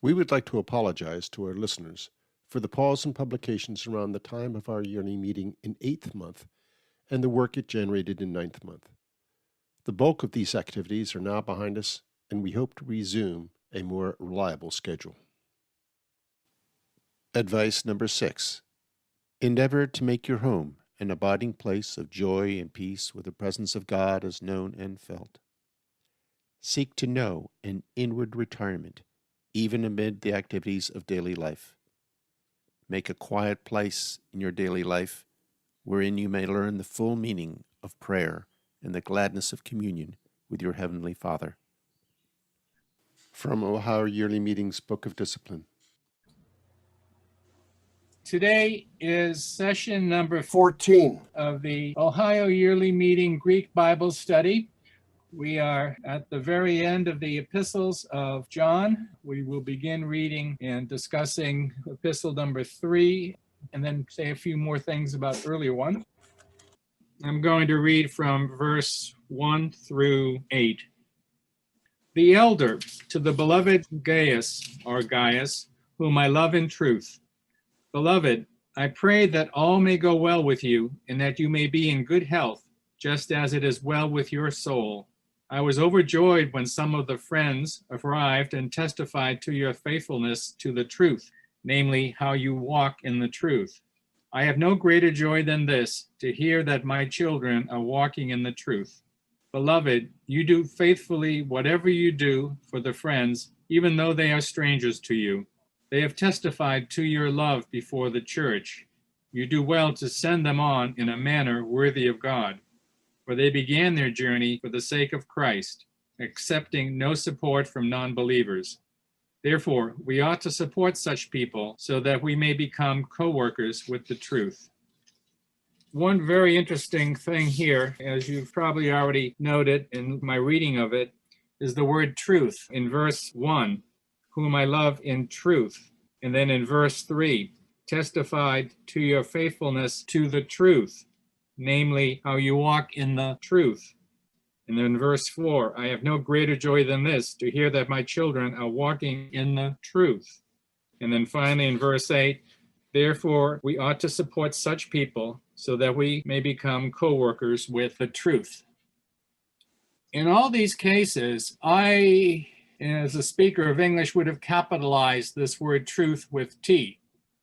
We would like to apologize to our listeners for the pause in publications around the time of our yearly meeting in 8th month and the work it generated in 9th month. The bulk of these activities are now behind us, and we hope to resume a more reliable schedule. Advice number 6. Endeavor to make your home an abiding place of joy and peace where the presence of God is known and felt. Seek to know an inward retirement, even amid the activities of daily life. Make a quiet place in your daily life wherein you may learn the full meaning of prayer and the gladness of communion with your Heavenly Father. From Ohio Yearly Meetings Book of Discipline. Today is session number 14 of the Ohio Yearly Meeting Greek Bible Study. We are at the very end of the Epistles of John. We will begin reading and discussing Epistle number 3, and then say a few more things about earlier ones. I'm going to read from verse 1 through 8. The elder to the beloved Gaius, or Gaius, whom I love in truth. Beloved, I pray that all may go well with you, and that you may be in good health, just as it is well with your soul. I was overjoyed when some of the friends arrived and testified to your faithfulness to the truth, namely, how you walk in the truth. I have no greater joy than this, to hear that my children are walking in the truth. Beloved, you do faithfully whatever you do for the friends, even though they are strangers to you. They have testified to your love before the church. You do well to send them on in a manner worthy of God. For they began their journey for the sake of Christ, accepting no support from non-believers. Therefore, we ought to support such people so that we may become co-workers with the truth. One very interesting thing here, as you've probably already noted in my reading of it, is the word truth in verse 1, whom I love in truth. And then in verse 3, testified to your faithfulness to the truth, namely, how you walk in the truth. And then verse 4, I have no greater joy than this, to hear that my children are walking in the truth. And then finally in verse 8, therefore we ought to support such people so that we may become co-workers with the truth. In all these cases, I, as a speaker of English, would have capitalized this word truth with T,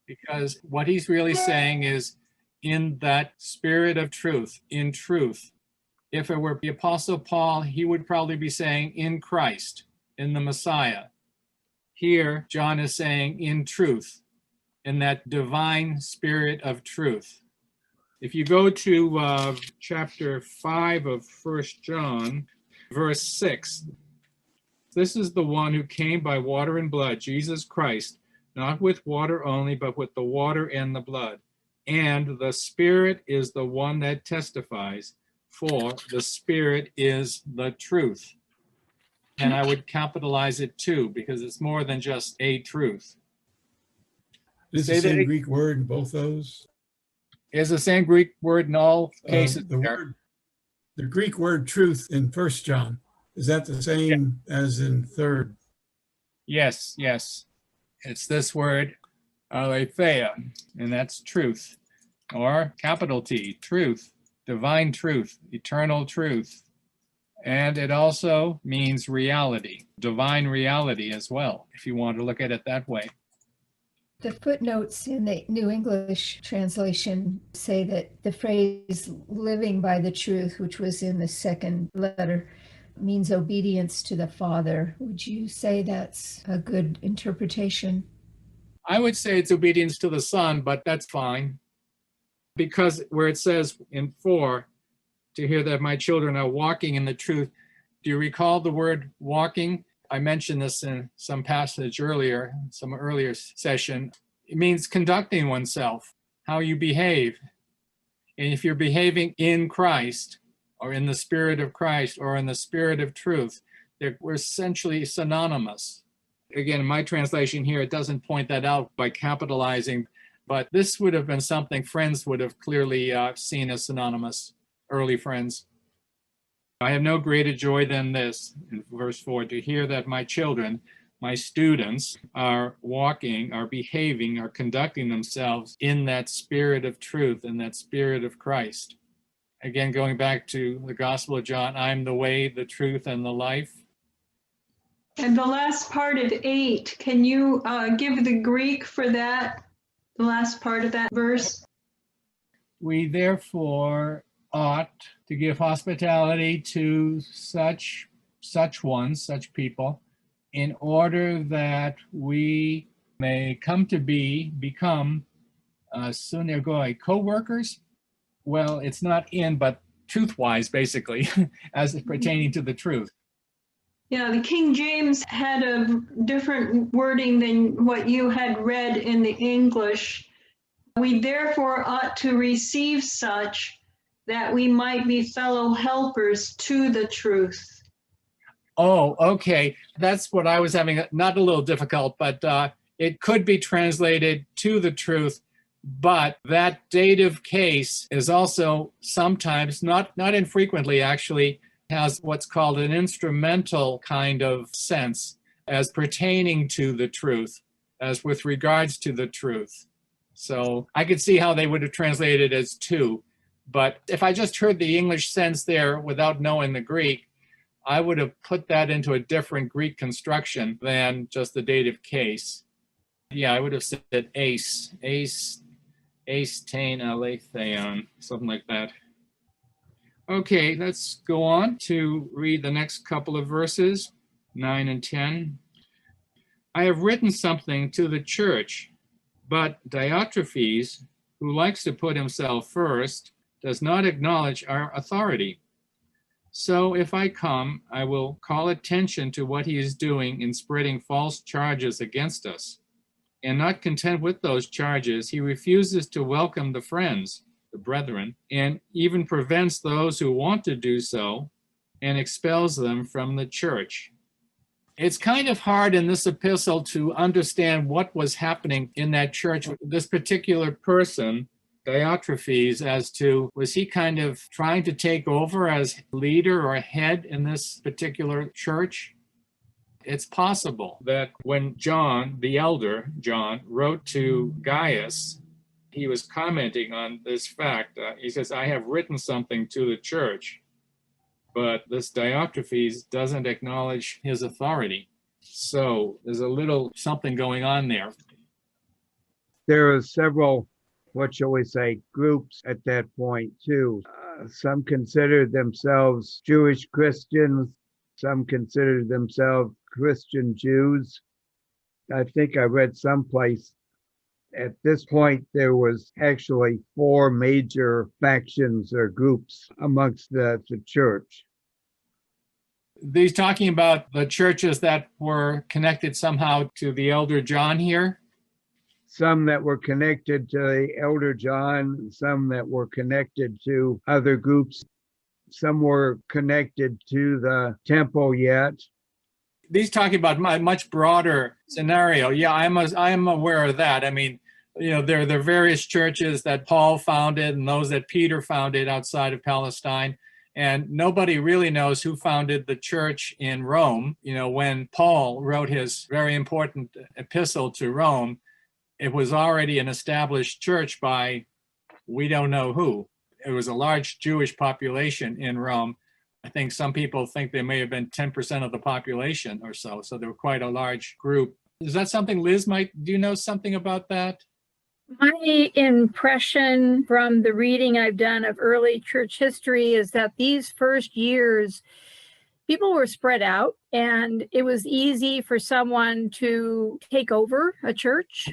because what he's really saying is in that spirit of truth, in truth. If it were the Apostle Paul, he would probably be saying in Christ, in the Messiah. Here, John is saying in truth, in that divine spirit of truth. If you go to chapter 5 of 1 John, verse 6, this is the one who came by water and blood, Jesus Christ, not with water only, but with the water and the blood. And the Spirit is the one that testifies, for the Spirit is the truth. And I would capitalize it too, because it's more than just a truth. Is the same Greek word in both those? Is the same Greek word in all cases. The Greek word truth in 1 John, is that the same as in 3rd? Yes. It's this word, alethea, and that's truth, or capital T, truth, divine truth, eternal truth. And it also means reality, divine reality as well, if you want to look at it that way. The footnotes in the New English translation say that the phrase living by the truth, which was in the second letter, means obedience to the Father. Would you say that's a good interpretation? I would say it's obedience to the Son, but that's fine. Because where it says in 4, to hear that my children are walking in the truth, do you recall the word walking? I mentioned this in some passage earlier, some earlier session. It means conducting oneself, how you behave. And if you're behaving in Christ, or in the Spirit of Christ, or in the Spirit of truth, we're essentially synonymous. Again, in my translation here, it doesn't point that out by capitalizing, but this would have been something friends would have clearly seen as synonymous, early friends. I have no greater joy than this, in verse 4, to hear that my children my students are walking, are behaving, are conducting themselves in that spirit of truth, in that spirit of Christ. Again, going back to the Gospel of John, I'm the way, the truth, and the life. And the last part of 8, can you give the Greek for that, the last part of that verse? We therefore ought to give hospitality to such ones, such people, in order that we may come to become synergoi, co-workers. Well, it's not in, but truth-wise, basically, as pertaining to the truth. Yeah, the King James had a different wording than what you had read in the English. We therefore ought to receive such that we might be fellow helpers to the truth. Oh, okay. That's what I was having, not a little difficult, but it could be translated to the truth. But that dative case is also sometimes, not infrequently actually, has what's called an instrumental kind of sense as pertaining to the truth, as with regards to the truth. So I could see how they would have translated it as to, but if I just heard the English sense there without knowing the Greek, I would have put that into a different Greek construction than just the dative case. Yeah, I would have said ascertain, aletheon, something like that. Okay, let's go on to read the next couple of verses, 9 and 10. I have written something to the church, but Diotrophes, who likes to put himself first, does not acknowledge our authority. So if I come, I will call attention to what he is doing in spreading false charges against us. And not content with those charges, he refuses to welcome the friends, the brethren, and even prevents those who want to do so and expels them from the church. It's kind of hard in this epistle to understand what was happening in that church with this particular person, Diotrophes, as to, was he kind of trying to take over as leader or head in this particular church? It's possible that when John, the elder John, wrote to Gaius, he was commenting on this fact. He says, I have written something to the church, but this Diotrophes doesn't acknowledge his authority. So there's a little something going on there. There are several, what shall we say, groups at that point too. Some considered themselves Jewish Christians. Some considered themselves Christian Jews. I think I read someplace at this point there was actually 4 major factions or groups amongst the church. These talking about the churches that were connected somehow to the elder John here? Some that were connected to the elder John, some that were connected to other groups. Some were connected to the temple yet. These talking about a much broader scenario. Yeah, I am aware of that. I mean, there are various churches that Paul founded and those that Peter founded outside of Palestine. And nobody really knows who founded the church in Rome. When Paul wrote his very important epistle to Rome, it was already an established church by we don't know who. It was a large Jewish population in Rome. I think some people think they may have been 10% of the population or so. So they were quite a large group. Is that something, Liz, do you know something about that? My impression from the reading I've done of early church history is that these first years, people were spread out and it was easy for someone to take over a church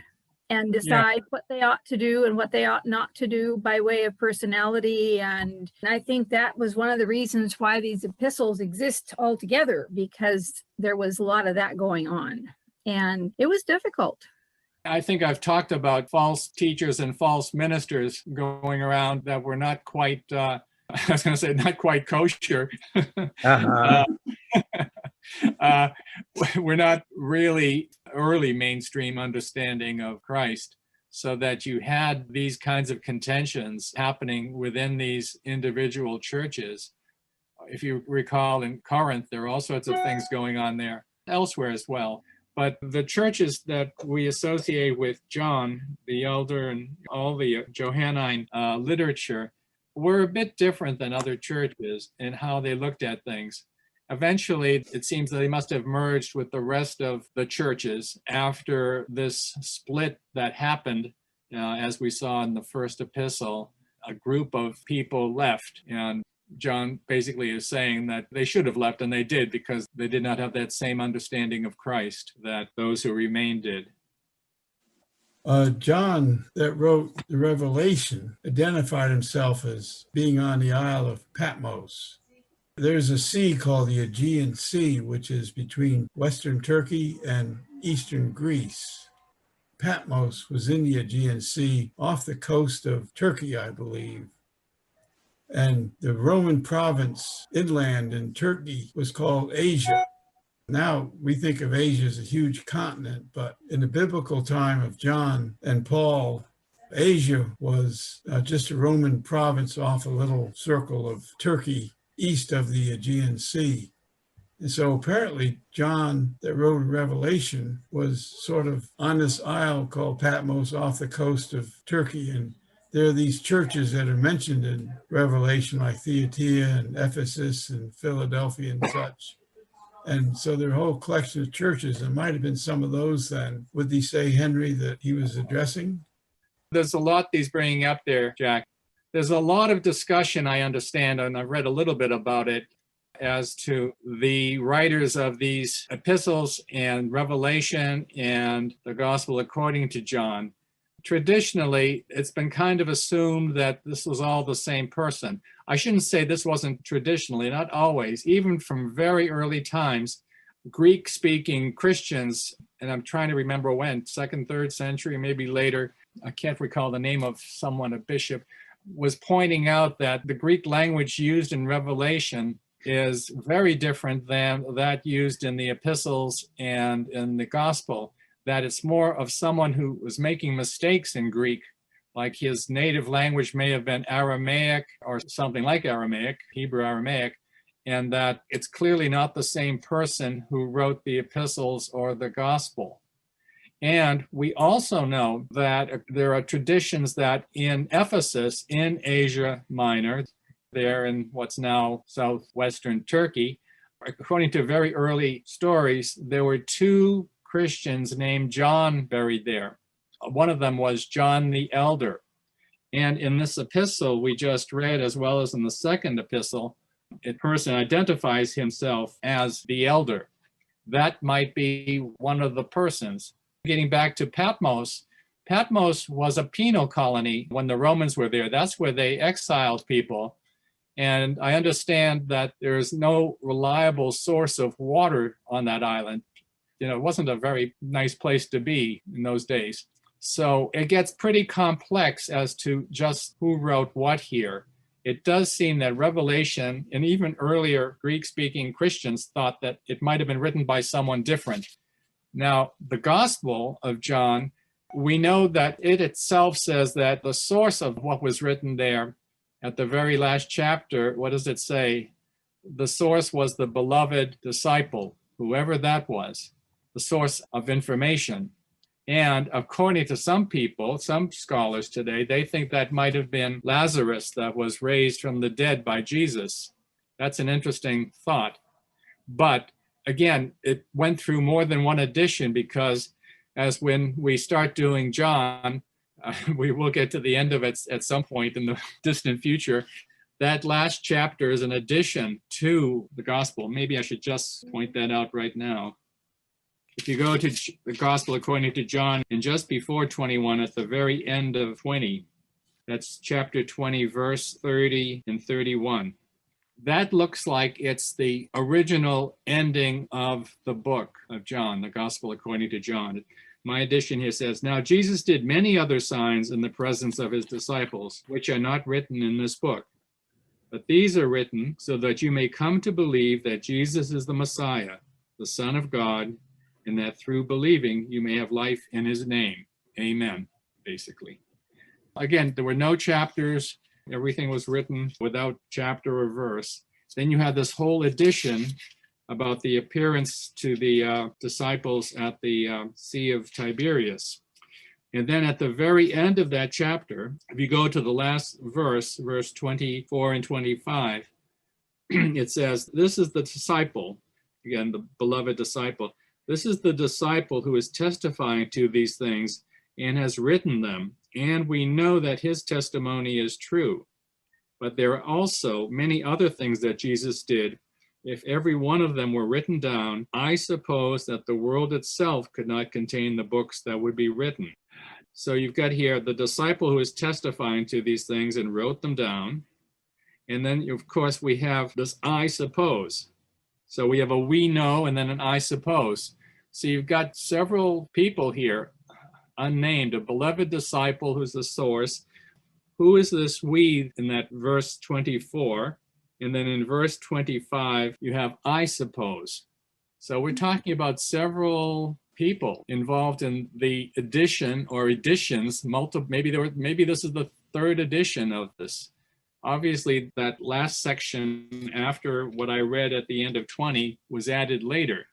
and decide what they ought to do and what they ought not to do by way of personality. And I think that was one of the reasons why these epistles exist altogether, because there was a lot of that going on. And it was difficult. I think I've talked about false teachers and false ministers going around that were not quite, I was going to say, not quite kosher. We're not really early mainstream understanding of Christ, so that you had these kinds of contentions happening within these individual churches. If you recall in Corinth, there are all sorts of things going on there, elsewhere as well. But the churches that we associate with John, the elder, and all the Johannine literature were a bit different than other churches in how they looked at things. Eventually, it seems that they must have merged with the rest of the churches after this split that happened, as we saw in the first epistle. A group of people left, and John basically is saying that they should have left, and they did, because they did not have that same understanding of Christ that those who remained did. John, that wrote the Revelation, identified himself as being on the Isle of Patmos. There's a sea called the Aegean Sea, which is between Western Turkey and Eastern Greece. Patmos was in the Aegean Sea off the coast of Turkey, I believe. And the Roman province inland in Turkey was called Asia. Now we think of Asia as a huge continent, but in the biblical time of John and Paul, Asia was just a Roman province off a little circle of Turkey east of the Aegean Sea. And so apparently John, that wrote Revelation, was sort of on this isle called Patmos off the coast of Turkey. And there are these churches that are mentioned in Revelation, like Thyatira and Ephesus and Philadelphia and such. And so there are a whole collection of churches. There might have been some of those then. Would he say, Henry, that he was addressing? There's a lot he's bringing up there, Jack. There's a lot of discussion, I understand, and I've read a little bit about it, as to the writers of these epistles and Revelation and the Gospel according to John. Traditionally, it's been kind of assumed that this was all the same person. I shouldn't say this wasn't traditionally, not always. Even from very early times, Greek-speaking Christians, and I'm trying to remember when, 2nd, 3rd century, maybe later, I can't recall the name of someone, a bishop, was pointing out that the Greek language used in Revelation is very different than that used in the epistles and in the gospel, that it's more of someone who was making mistakes in Greek, like his native language may have been Aramaic or something like Aramaic, Hebrew Aramaic, and that it's clearly not the same person who wrote the epistles or the gospel. And we also know that there are traditions that in Ephesus, in Asia Minor, there in what's now southwestern Turkey, according to very early stories, there were 2 Christians named John buried there. One of them was John the Elder. And in this epistle we just read, as well as in the second epistle, a person identifies himself as the elder. That might be one of the persons. Getting back to Patmos, Patmos was a penal colony when the Romans were there. That's where they exiled people. And I understand that there is no reliable source of water on that island. It wasn't a very nice place to be in those days. So it gets pretty complex as to just who wrote what here. It does seem that Revelation, and even earlier Greek-speaking Christians, thought that it might have been written by someone different. Now, the Gospel of John, we know that it itself says that the source of what was written there at the very last chapter, what does it say? The source was the beloved disciple, whoever that was, the source of information. And according to some people, some scholars today, they think that might have been Lazarus that was raised from the dead by Jesus. That's an interesting thought. But again, it went through more than one edition, because as when we start doing John, we will get to the end of it at some point in the distant future. That last chapter is an addition to the gospel. Maybe I should just point that out right now. If you go to the Gospel according to John, and just before 21, at the very end of 20, that's chapter 20, verse 30 and 31. That looks like it's the original ending of the book of John, the Gospel according to John. My edition here says, "Now Jesus did many other signs in the presence of his disciples, which are not written in this book. But these are written so that you may come to believe that Jesus is the Messiah, the Son of God, and that through believing you may have life in his name." Amen, basically. Again, there were no chapters. Everything was written without chapter or verse. Then you had this whole edition about the appearance to the disciples at the Sea of Tiberias. And then at the very end of that chapter, if you go to the last verse, verse 24 and 25, it says, this is the disciple, again, the beloved disciple. This is the disciple who is testifying to these things and has written them. And we know that his testimony is true. But there are also many other things that Jesus did. If every one of them were written down, I suppose that the world itself could not contain the books that would be written. So you've got here the disciple who is testifying to these things and wrote them down. And then, of course, we have this I suppose. So we have a we know and then an I suppose. So you've got several people here, unnamed, a beloved disciple who's the source. Who is this we in that verse 24? And then in verse 25, you have I suppose. So we're talking about several people involved in the edition or editions, maybe this is the third edition of this. Obviously, that last section after what I read at the end of 20 was added later.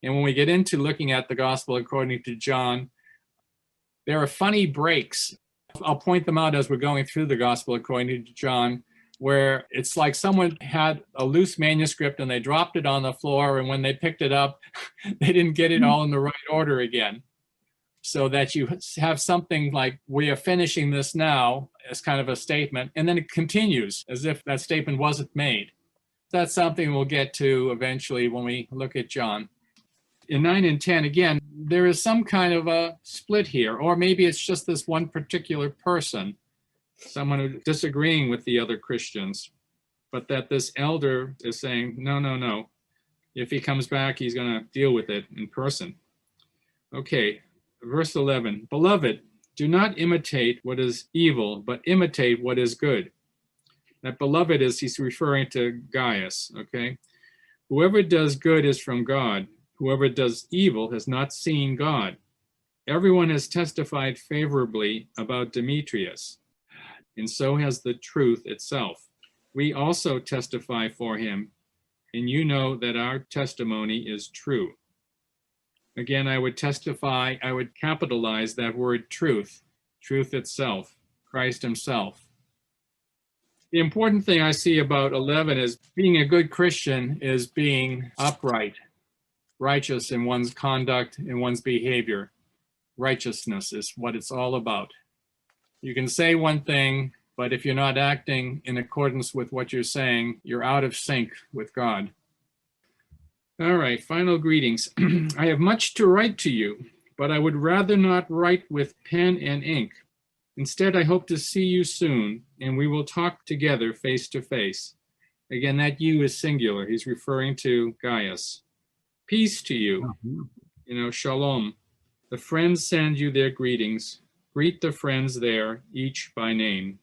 And when we get into looking at the gospel according to John, there are funny breaks. I'll point them out as we're going through the gospel according to John, where it's like someone had a loose manuscript and they dropped it on the floor, and when they picked it up, they didn't get it all in the right order again. So that you have something like, we are finishing this now, as kind of a statement, and then it continues as if that statement wasn't made. That's something we'll get to eventually when we look at John. In 9 and 10, again, there is some kind of a split here, or maybe it's just this one particular person, someone who's disagreeing with the other Christians, but that this elder is saying, no. If he comes back, he's going to deal with it in person. Okay, verse 11, beloved, do not imitate what is evil, but imitate what is good. That beloved he's referring to Gaius, okay? Whoever does good is from God. Whoever does evil has not seen God. Everyone has testified favorably about Demetrius, and so has the truth itself. We also testify for him, and you know that our testimony is true. Again, I would capitalize that word truth, truth itself, Christ himself. The important thing I see about 11 is being a good Christian is being upright, righteous in one's conduct and one's behavior. Righteousness is what it's all about. You can say one thing, but if you're not acting in accordance with what you're saying, you're out of sync with God. All right, final greetings. I have much to write to you, but I would rather not write with pen and ink. Instead, I hope to see you soon, and we will talk together face to face. Again, that you is singular. He's referring to Gaius. Peace to you. Shalom. The friends send you their greetings. Greet the friends there, each by name.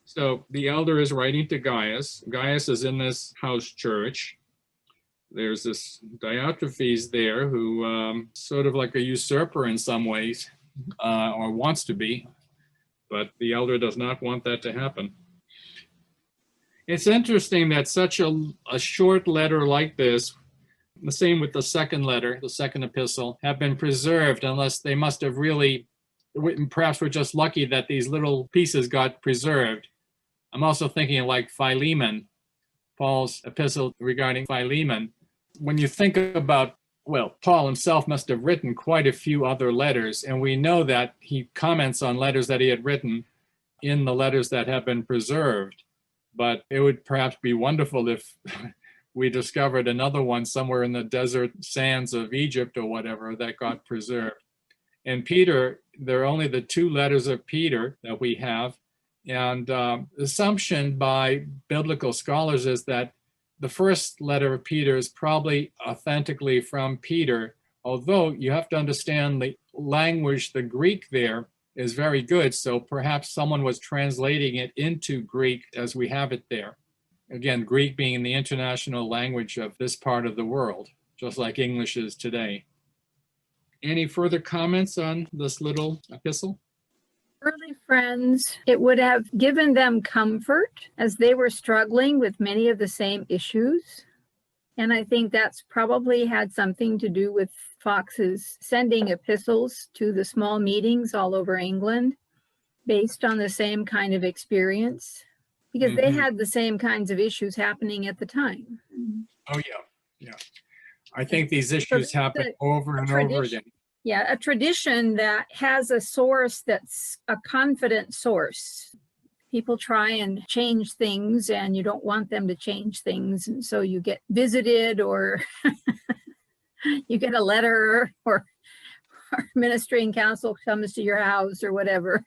So the elder is writing to Gaius. Gaius is in this house church. There's this Diotrophes there who sort of like a usurper in some ways, or wants to be, but the elder does not want that to happen. It's interesting that such a short letter like this, the same with the second letter, the second epistle, have been preserved, unless they must have really, perhaps we're just lucky that these little pieces got preserved. I'm also thinking like Philemon, Paul's epistle regarding Philemon. When you think about, Paul himself must have written quite a few other letters, and we know that he comments on letters that he had written in the letters that have been preserved. But it would perhaps be wonderful if we discovered another one somewhere in the desert sands of Egypt or whatever that got preserved. And Peter, there are only the 2 letters of Peter that we have. And the assumption by biblical scholars is that the first letter of Peter is probably authentically from Peter, although you have to understand the language, the Greek there is very good. So perhaps someone was translating it into Greek as we have it there. Again, Greek being the international language of this part of the world, just like English is today. Any further comments on this little epistle? Early friends, it would have given them comfort as they were struggling with many of the same issues. And I think that's probably had something to do with Fox's sending epistles to the small meetings all over England based on the same kind of experience, because they had the same kinds of issues happening at the time. Oh, yeah. I think these issues happen over and over again. Yeah, a tradition that has a source that's a confident source. People try and change things and you don't want them to change things. And so you get visited or you get a letter or ministry and council comes to your house or whatever.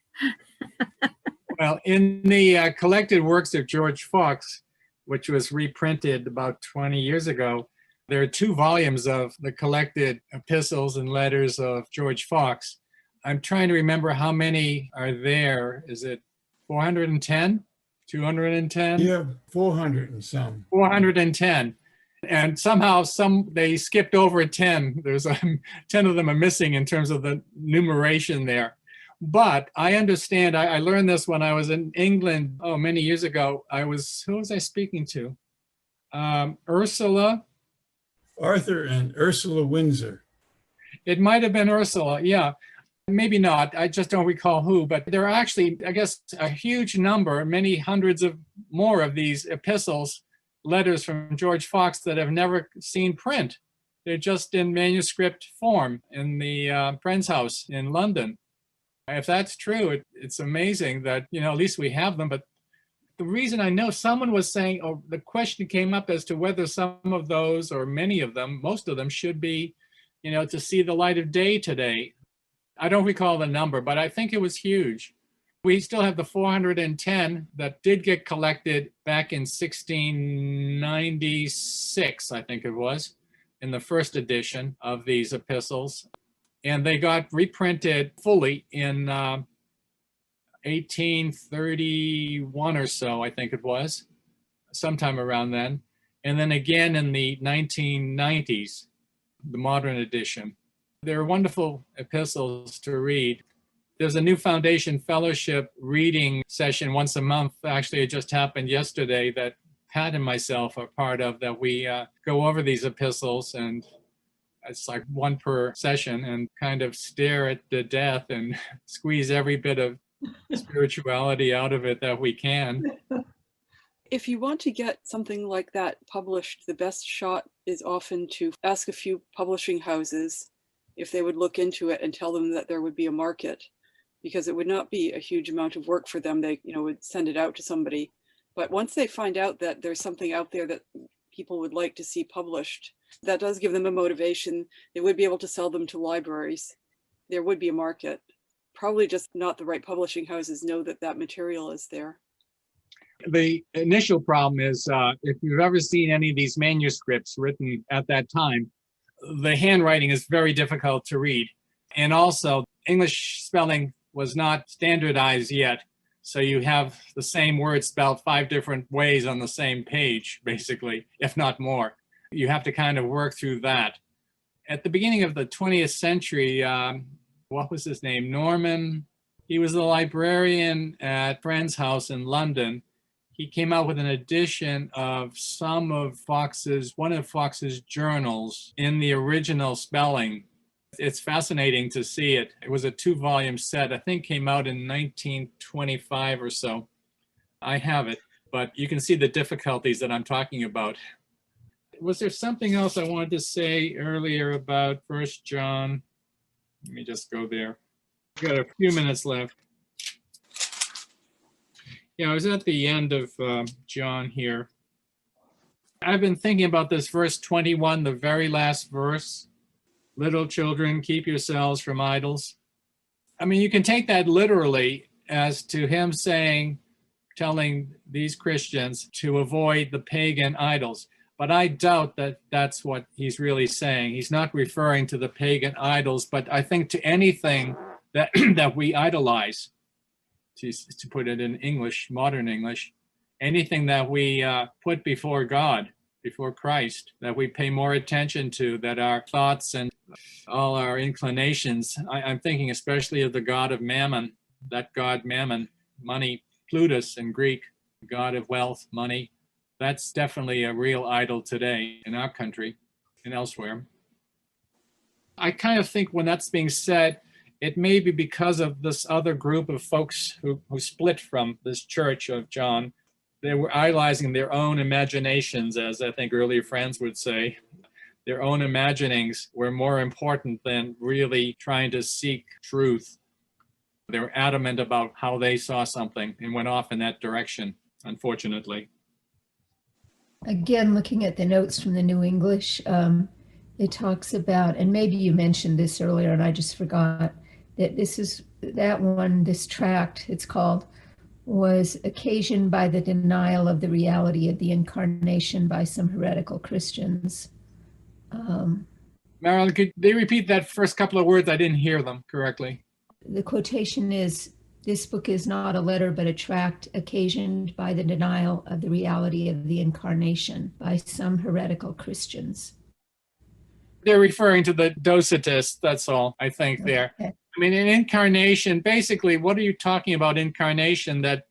Well, in the collected works of George Fox, which was reprinted about 20 years ago, there are 2 volumes of the collected epistles and letters of George Fox. I'm trying to remember how many are there. Is it 410? 210? Yeah, 400 and some. 410. And somehow they skipped over 10. There's 10 of them are missing in terms of the numeration there. But I understand, I learned this when I was in England, many years ago. Who was I speaking to? Ursula. Arthur and Ursula Windsor. It might have been Ursula, yeah. Maybe not, I just don't recall who, but there are actually, I guess, a huge number, many hundreds of more of these epistles, letters from George Fox that have never seen print. They're just in manuscript form in the friend's house in London. If that's true, it's amazing that, at least we have them. But the reason I know, someone was saying, the question came up as to whether some of those, or many of them, most of them should be, to see the light of day today. I don't recall the number, but I think it was huge. We still have the 410 that did get collected back in 1696, I think it was, in the first edition of these epistles. And they got reprinted fully in 1831 or so, I think it was, sometime around then. And then again in the 1990s, the modern edition. They're wonderful epistles to read. There's a new Foundation Fellowship reading session once a month. Actually, it just happened yesterday that Pat and myself are part of, that we go over these epistles, and it's like one per session, and kind of stare at the death and squeeze every bit of spirituality out of it that we can. If you want to get something like that published, the best shot is often to ask a few publishing houses if they would look into it and tell them that there would be a market, because it would not be a huge amount of work for them. They would send it out to somebody. But once they find out that there's something out there that people would like to see published, that does give them a motivation. They would be able to sell them to libraries. There would be a market. Probably just not the right publishing houses know that that material is there. The initial problem is, if you've ever seen any of these manuscripts written at that time, the handwriting is very difficult to read. And also, English spelling was not standardized yet. So you have the same word spelled 5 different ways on the same page, basically, if not more. You have to kind of work through that. At the beginning of the 20th century, what was his name? Norman. He was the librarian at Friend's house in London. He came out with an edition of one of Fox's journals in the original spelling. It's fascinating to see it. It was a 2-volume set. I think came out in 1925 or so. I have it, but you can see the difficulties that I'm talking about. Was there something else I wanted to say earlier about 1 John? Let me just go there. We've got a few minutes left. Yeah, I was at the end of John here. I've been thinking about this verse 21, the very last verse. Little children, keep yourselves from idols. I mean, you can take that literally as to him telling these Christians to avoid the pagan idols. But I doubt that that's what he's really saying. He's not referring to the pagan idols, but I think to anything that that we idolize, to put it in English, modern English, anything that we put before God, before Christ, that we pay more attention to, that our thoughts and all our inclinations, I'm thinking especially of the god of Mammon, that god Mammon, money, Plutus in Greek, god of wealth, money. That's definitely a real idol today in our country and elsewhere. I kind of think when that's being said, it may be because of this other group of folks who split from this church of John. They were idolizing their own imaginations, as I think earlier friends would say. Their own imaginings were more important than really trying to seek truth. They were adamant about how they saw something and went off in that direction, unfortunately. Again, looking at the notes from the New English, it talks about, and maybe you mentioned this earlier and I just forgot, that this tract, it's called, was occasioned by the denial of the reality of the incarnation by some heretical Christians. Marilyn, could they repeat that first couple of words? I didn't hear them correctly. The quotation is, "This book is not a letter, but a tract occasioned by the denial of the reality of the incarnation by some heretical Christians." They're referring to the Docetists, that's all, I think, there. Okay. I mean, in incarnation, basically, what are you talking about incarnation? That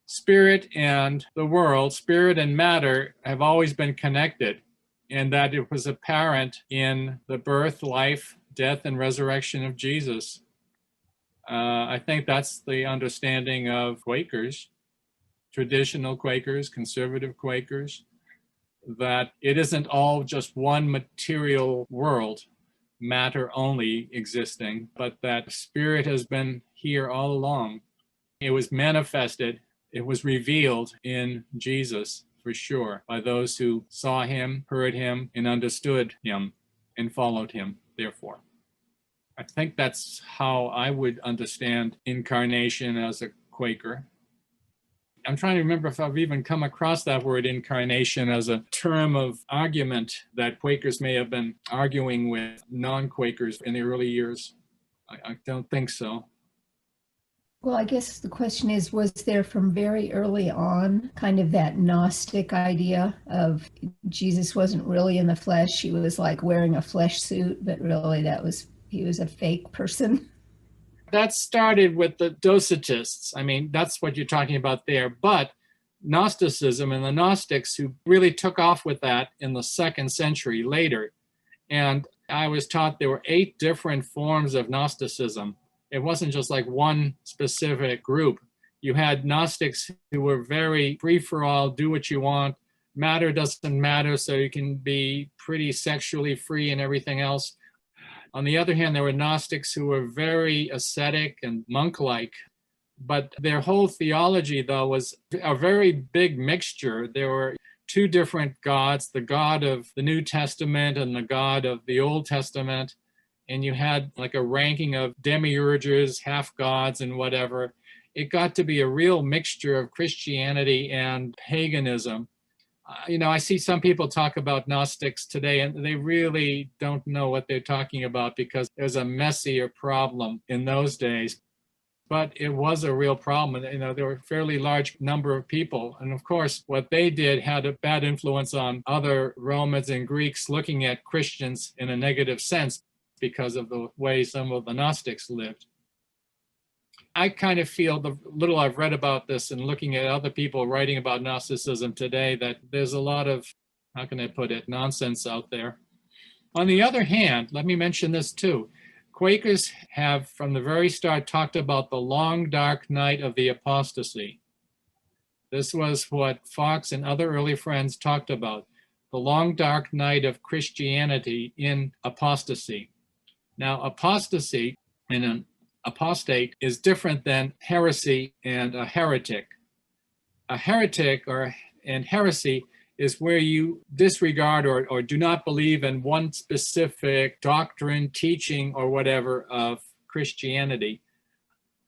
spirit and the world, spirit and matter, have always been connected, and that it was apparent in the birth, life, death, and resurrection of Jesus. I think that's the understanding of Quakers, traditional Quakers, conservative Quakers, that it isn't all just one material world, matter only existing, but that spirit has been here all along. It was manifested, it was revealed in Jesus, for sure, by those who saw him, heard him, and understood him, and followed him, therefore. I think that's how I would understand incarnation as a Quaker. I'm trying to remember if I've even come across that word incarnation as a term of argument that Quakers may have been arguing with non-Quakers in the early years. I don't think so. Well, I guess the question is, was there from very early on kind of that Gnostic idea of Jesus wasn't really in the flesh, he was like wearing a flesh suit, but really he was a fake person? That started with the Docetists. I mean, that's what you're talking about there. But Gnosticism and the Gnostics, who really took off with that in the 2nd century later. And I was taught there were 8 different forms of Gnosticism. It wasn't just like one specific group. You had Gnostics who were very free for all, do what you want. Matter doesn't matter, so you can be pretty sexually free and everything else. On the other hand, there were Gnostics who were very ascetic and monk-like, but their whole theology, though, was a very big mixture. There were 2 different gods, the God of the New Testament and the God of the Old Testament, and you had like a ranking of demiurges, half-gods, and whatever. It got to be a real mixture of Christianity and paganism. I see some people talk about Gnostics today, and they really don't know what they're talking about because there's a messier problem in those days. But it was a real problem. There were a fairly large number of people. And of course, what they did had a bad influence on other Romans and Greeks looking at Christians in a negative sense because of the way some of the Gnostics lived. I kind of feel, the little I've read about this and looking at other people writing about Gnosticism today, that there's a lot of, how can I put it, nonsense out there. On the other hand, let me mention this too. Quakers have, from the very start, talked about the long, dark night of the apostasy. This was what Fox and other early friends talked about, the long, dark night of Christianity in apostasy. Now, apostasy in an apostate is different than heresy and a heretic. A heretic and heresy is where you disregard or do not believe in one specific doctrine, teaching, or whatever of Christianity.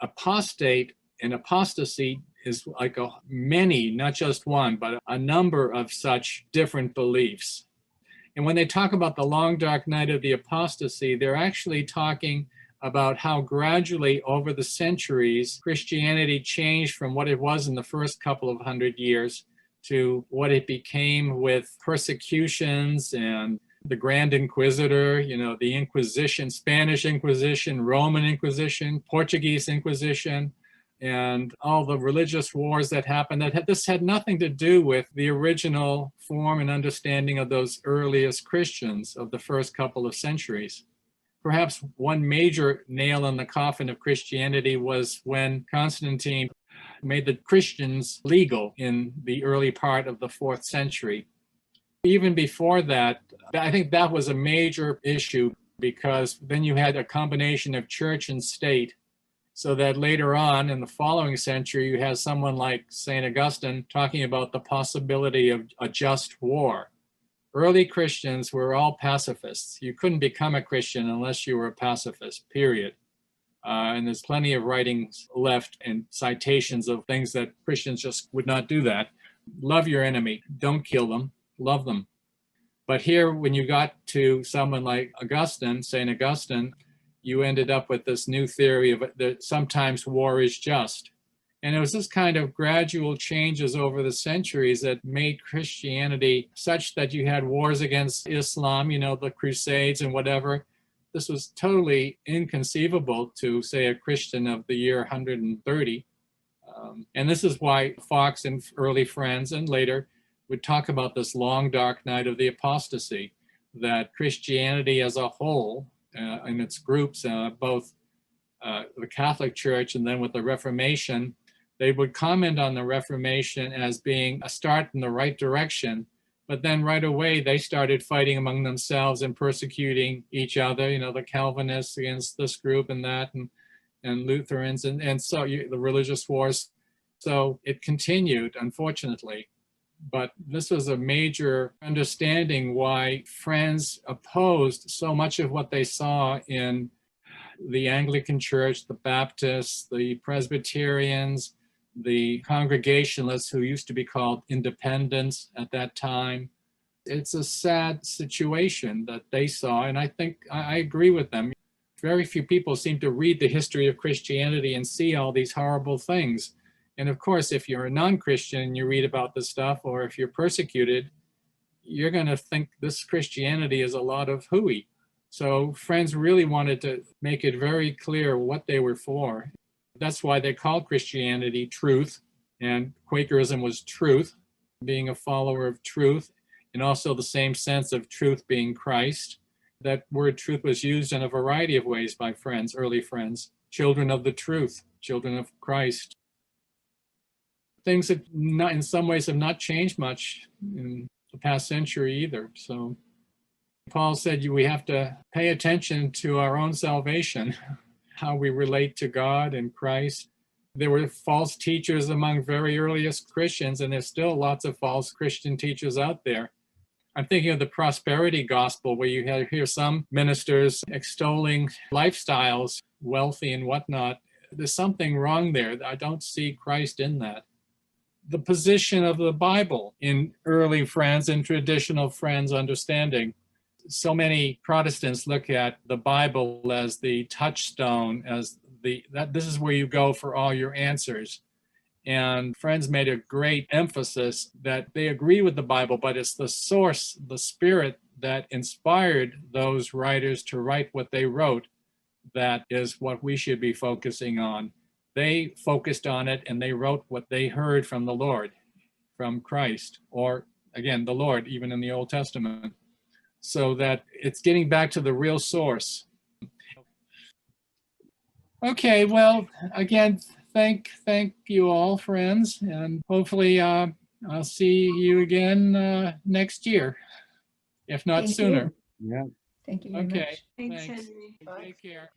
Apostate and apostasy is like many, not just one, but a number of such different beliefs. And when they talk about the long dark night of the apostasy, they're actually talking about how gradually over the centuries, Christianity changed from what it was in the first couple of 100 years to what it became with persecutions and the Grand Inquisitor, the Inquisition, Spanish Inquisition, Roman Inquisition, Portuguese Inquisition, and all the religious wars that happened. This had nothing to do with the original form and understanding of those earliest Christians of the first couple of centuries. Perhaps one major nail in the coffin of Christianity was when Constantine made the Christians legal in the early part of the 4th century. Even before that, I think that was a major issue, because then you had a combination of church and state, so that later on in the following century, you have someone like St. Augustine talking about the possibility of a just war. Early Christians were all pacifists. You couldn't become a Christian unless you were a pacifist, period. And there's plenty of writings left and citations of things that Christians just would not do that. Love your enemy. Don't kill them. Love them. But here, when you got to someone like Augustine, St. Augustine, you ended up with this new theory of that sometimes war is just. And it was this kind of gradual changes over the centuries that made Christianity such that you had wars against Islam, the Crusades and whatever. This was totally inconceivable to, say, a Christian of the year 130. And this is why Fox and early friends and later would talk about this long dark night of the apostasy, that Christianity as a whole, in its groups, both the Catholic Church and then with the Reformation, they would comment on the Reformation as being a start in the right direction, but then right away they started fighting among themselves and persecuting each other, the Calvinists against this group and that, and Lutherans, and so the religious wars. So it continued, unfortunately. But this was a major understanding why Friends opposed so much of what they saw in the Anglican Church, the Baptists, the Presbyterians, the Congregationalists, who used to be called Independents at that time. It's a sad situation that they saw, and I think I agree with them. Very few people seem to read the history of Christianity and see all these horrible things. And of course, if you're a non-Christian and you read about this stuff, or if you're persecuted, you're going to think this Christianity is a lot of hooey. So Friends really wanted to make it very clear what they were for. That's why they called Christianity truth, and Quakerism was truth, being a follower of truth, and also the same sense of truth being Christ. That word truth was used in a variety of ways by Friends, early Friends. Children of the truth, children of Christ. Things that in some ways have not changed much in the past century either. So Paul said we have to pay attention to our own salvation, how we relate to God and Christ. There were false teachers among very earliest Christians, and there's still lots of false Christian teachers out there. I'm thinking of the prosperity gospel, where you hear some ministers extolling lifestyles, wealthy and whatnot. There's something wrong there. I don't see Christ in that. The position of the Bible in early Friends and traditional Friends understanding. So many Protestants look at the Bible as the touchstone, as this is where you go for all your answers. And Friends made a great emphasis that they agree with the Bible, but it's the source, the spirit that inspired those writers to write what they wrote that is what we should be focusing on. They focused on it and they wrote what they heard from the Lord, from Christ, or again, the Lord, even in the Old Testament. So that it's getting back to the real source. Okay, well, again, thank you all, friends, and hopefully I'll see you again next year, if not Thank sooner. you. Yeah. Thank you very Okay, much. Thanks, thanks. Henry. Take care.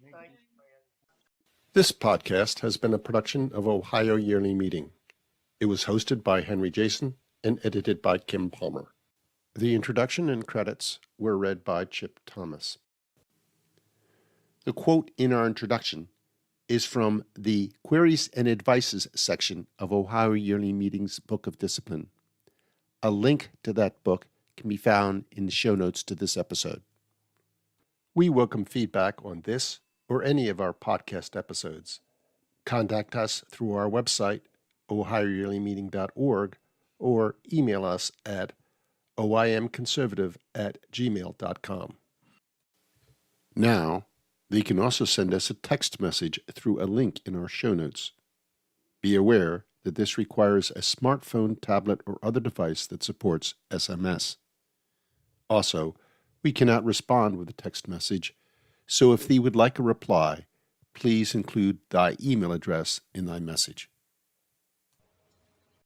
This podcast has been a production of Ohio Yearly Meeting. It was hosted by Henry Jason and edited by Kim Palmer. The introduction and credits were read by Chip Thomas. The quote in our introduction is from the Queries and Advices section of Ohio Yearly Meeting's Book of Discipline. A link to that book can be found in the show notes to this episode. We welcome feedback on this or any of our podcast episodes. Contact us through our website, ohioyearlymeeting.org, or email us at oimconservative@gmail.com. Now, they can also send us a text message through a link in our show notes. Be aware that this requires a smartphone, tablet, or other device that supports SMS. Also, we cannot respond with a text message, so if thee would like a reply, please include thy email address in thy message.